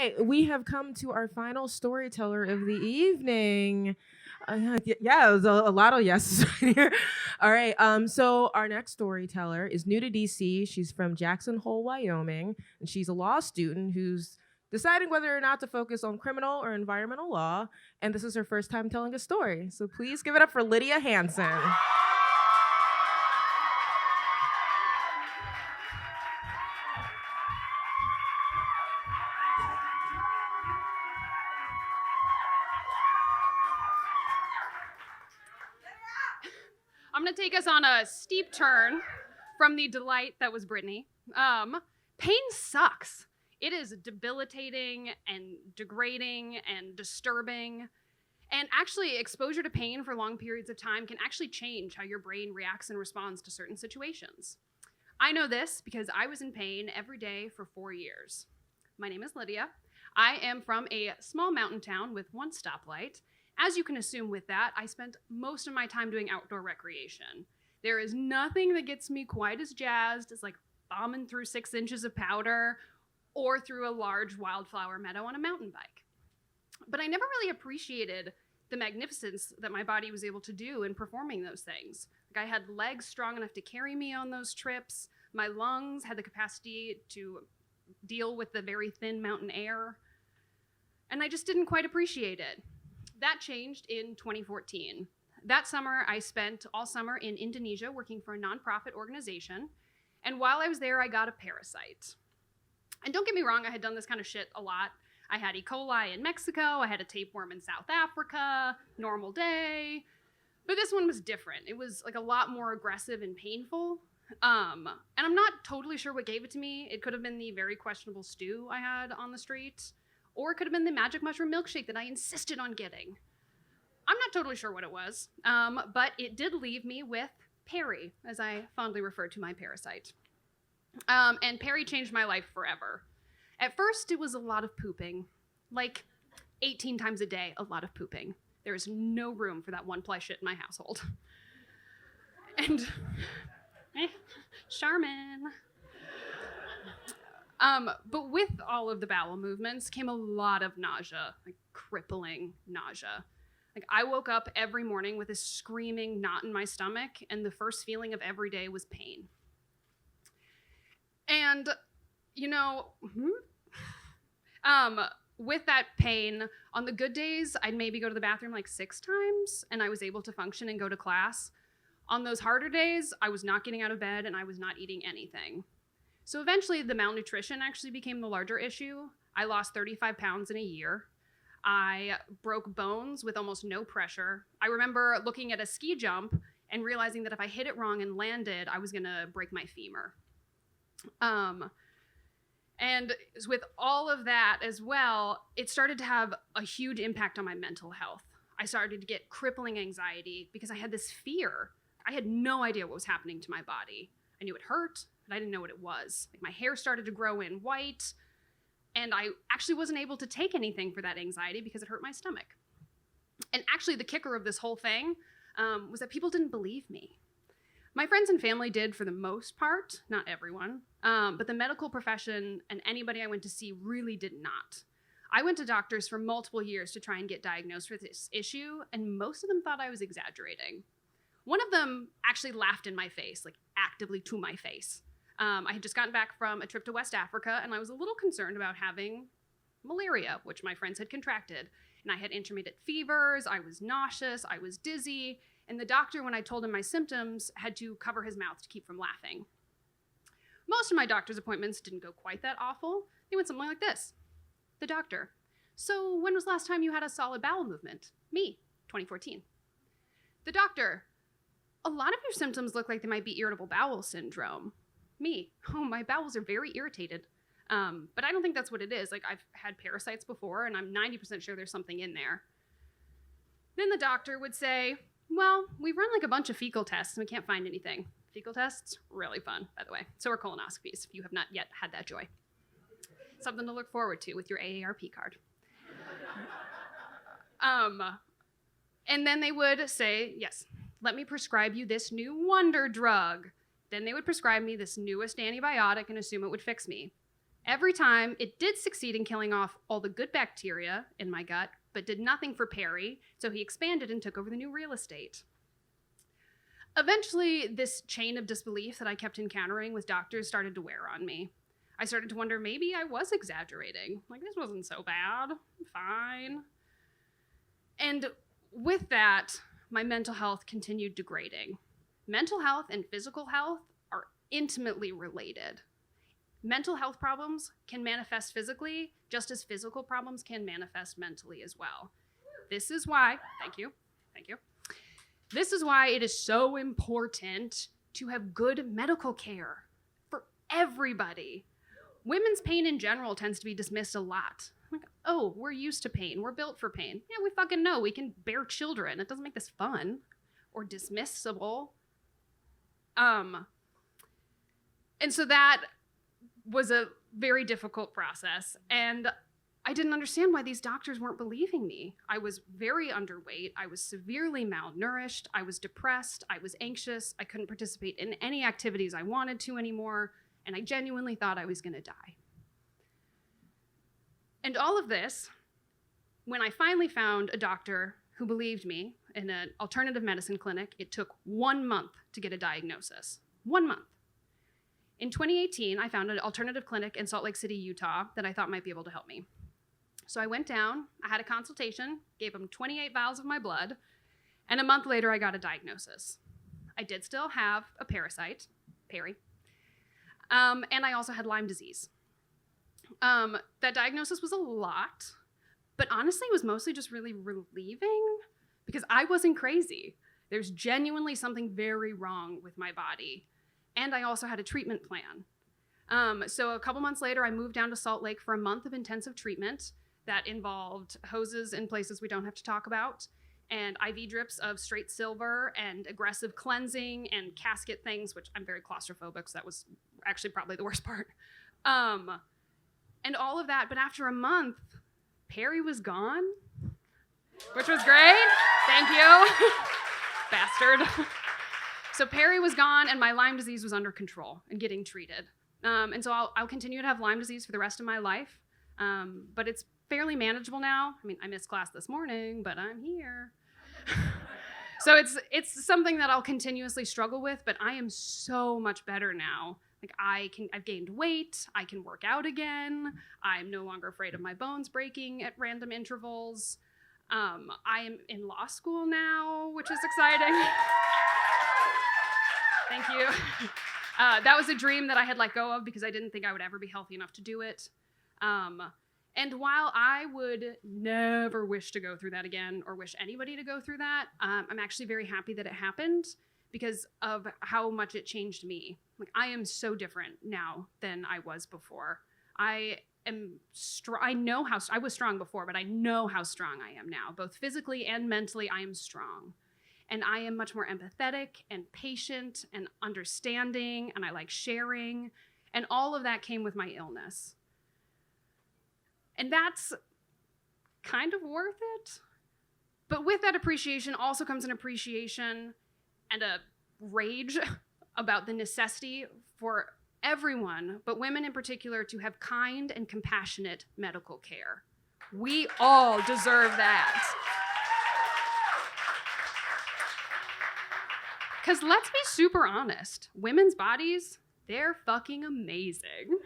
right, we have come to our final storyteller of the evening. Yeah, it was a lot of yeses right here. All right, so our next storyteller is new to DC. She's from Jackson Hole, Wyoming, and she's a law student who's deciding whether or not to focus on criminal or environmental law. And this is her first time telling a story. So please give it up for Lydia Hanson. I'm going to take us on a steep turn from the delight that was Brittany. Pain sucks. It is debilitating and degrading and disturbing. And actually, exposure to pain for long periods of time can actually change how your brain reacts and responds to certain situations. I know this because I was in pain every day for 4 years. My name is Lydia. I am from a small mountain town with one stoplight. As you can assume with that, I spent most of my time doing outdoor recreation. There is nothing that gets me quite as jazzed as like bombing through 6 inches of powder or through a large wildflower meadow on a mountain bike. But I never really appreciated the magnificence that my body was able to do in performing those things. Like I had legs strong enough to carry me on those trips. My lungs had the capacity to deal with the very thin mountain air. And I just didn't quite appreciate it. That changed in 2014. That summer, I spent all summer in Indonesia working for a nonprofit organization. And while I was there, I got a parasite. And don't get me wrong, I had done this kind of shit a lot. I had E. coli in Mexico, I had a tapeworm in South Africa, normal day. But this one was different. It was like a lot more aggressive and painful. And I'm not totally sure what gave it to me. It could have been the very questionable stew I had on the street. Or it could have been the magic mushroom milkshake that I insisted on getting. I'm not totally sure what it was, but it did leave me with Perry, as I fondly refer to my parasite. And Perry changed my life forever. At first, it was a lot of pooping, like 18 times a day, a lot of pooping. There is no room for that one ply shit in my household. And, Charmin. But with all of the bowel movements came a lot of nausea, like crippling nausea. Like I woke up every morning with this screaming knot in my stomach, and the first feeling of every day was pain. And, with that pain, on the good days, I'd maybe go to the bathroom like 6 times, and I was able to function and go to class. On those harder days, I was not getting out of bed, and I was not eating anything. So eventually, the malnutrition actually became the larger issue. I lost 35 pounds in a year. I broke bones with almost no pressure. I remember looking at a ski jump and realizing that if I hit it wrong and landed, I was gonna break my femur. And with all of that as well, it started to have a huge impact on my mental health. I started to get crippling anxiety because I had this fear. I had no idea what was happening to my body. I knew it hurt, but I didn't know what it was. Like my hair started to grow in white, and I actually wasn't able to take anything for that anxiety because it hurt my stomach. And actually, the kicker of this whole thing was that people didn't believe me. My friends and family did for the most part, not everyone, but the medical profession and anybody I went to see really did not. I went to doctors for multiple years to try and get diagnosed with this issue, and most of them thought I was exaggerating. One of them actually laughed in my face, like actively to my face. I had just gotten back from a trip to West Africa, and I was a little concerned about having malaria, which my friends had contracted. And I had intermittent fevers, I was nauseous, I was dizzy, and the doctor, when I told him my symptoms, had to cover his mouth to keep from laughing. Most of my doctor's appointments didn't go quite that awful. They went something like this. The doctor: so when was the last time you had a solid bowel movement? Me, 2014. The doctor: a lot of your symptoms look like they might be irritable bowel syndrome. Me: oh, my bowels are very irritated. But I don't think that's what it is. Like, I've had parasites before, and I'm 90% sure there's something in there. Then the doctor would say, well, we've run like a bunch of fecal tests, and we can't find anything. Fecal tests, really fun, by the way. So are colonoscopies, if you have not yet had that joy. Something to look forward to with your AARP card. And then they would say, yes, let me prescribe you this new wonder drug. Then they would prescribe me this newest antibiotic and assume it would fix me. Every time, it did succeed in killing off all the good bacteria in my gut, but did nothing for Perry, so he expanded and took over the new real estate. Eventually, this chain of disbelief that I kept encountering with doctors started to wear on me. I started to wonder maybe I was exaggerating. Like, this wasn't so bad. Fine. And with that, my mental health continued degrading. Mental health and physical health are intimately related. Mental health problems can manifest physically, just as physical problems can manifest mentally as well. This is why, thank you. This is why it is so important to have good medical care for everybody. Women's pain in general tends to be dismissed a lot. Like, oh, we're used to pain. We're built for pain. Yeah, we fucking know. We can bear children. It doesn't make this fun or dismissible. And so that was a very difficult process. And I didn't understand why these doctors weren't believing me. I was very underweight. I was severely malnourished. I was depressed. I was anxious. I couldn't participate in any activities I wanted to anymore. And I genuinely thought I was going to die. And all of this, when I finally found a doctor who believed me in an alternative medicine clinic, it took 1 month to get a diagnosis. 1 month. In 2018, I found an alternative clinic in Salt Lake City, Utah, that I thought might be able to help me. So I went down, I had a consultation, gave them 28 vials of my blood, and a month later I got a diagnosis. I did still have a parasite, Perry, and I also had Lyme disease. That diagnosis was a lot, but honestly it was mostly just really relieving because I wasn't crazy. There's genuinely something very wrong with my body, and I also had a treatment plan. So a couple months later, I moved down to Salt Lake for a month of intensive treatment that involved hoses in places we don't have to talk about, and IV drips of straight silver, and aggressive cleansing, and casket things, which I'm very claustrophobic, so that was actually probably the worst part. And all of that, but after a month, Perry was gone, which was great. Thank you. Bastard. So Perry was gone, and my Lyme disease was under control and getting treated. And so I'll continue to have Lyme disease for the rest of my life, but it's fairly manageable now. I mean, I missed class this morning, but I'm here. So it's something that I'll continuously struggle with, but I am so much better now. Like I've gained weight, I can work out again, I'm no longer afraid of my bones breaking at random intervals. I am in law school now, which is exciting. Thank you. That was a dream that I had let go of because I didn't think I would ever be healthy enough to do it. And while I would never wish to go through that again or wish anybody to go through that, I'm actually very happy that it happened because of how much it changed me. Like, I am so different now than I was before. I know how I was strong before, but I know how strong I am now. Both physically and mentally, I am strong. And I am much more empathetic and patient and understanding, and I like sharing. And all of that came with my illness. And that's kind of worth it. But with that appreciation also comes an appreciation and a rage about the necessity for everyone, but women in particular, to have kind and compassionate medical care. We all deserve that. Because let's be super honest, women's bodies, they're fucking amazing.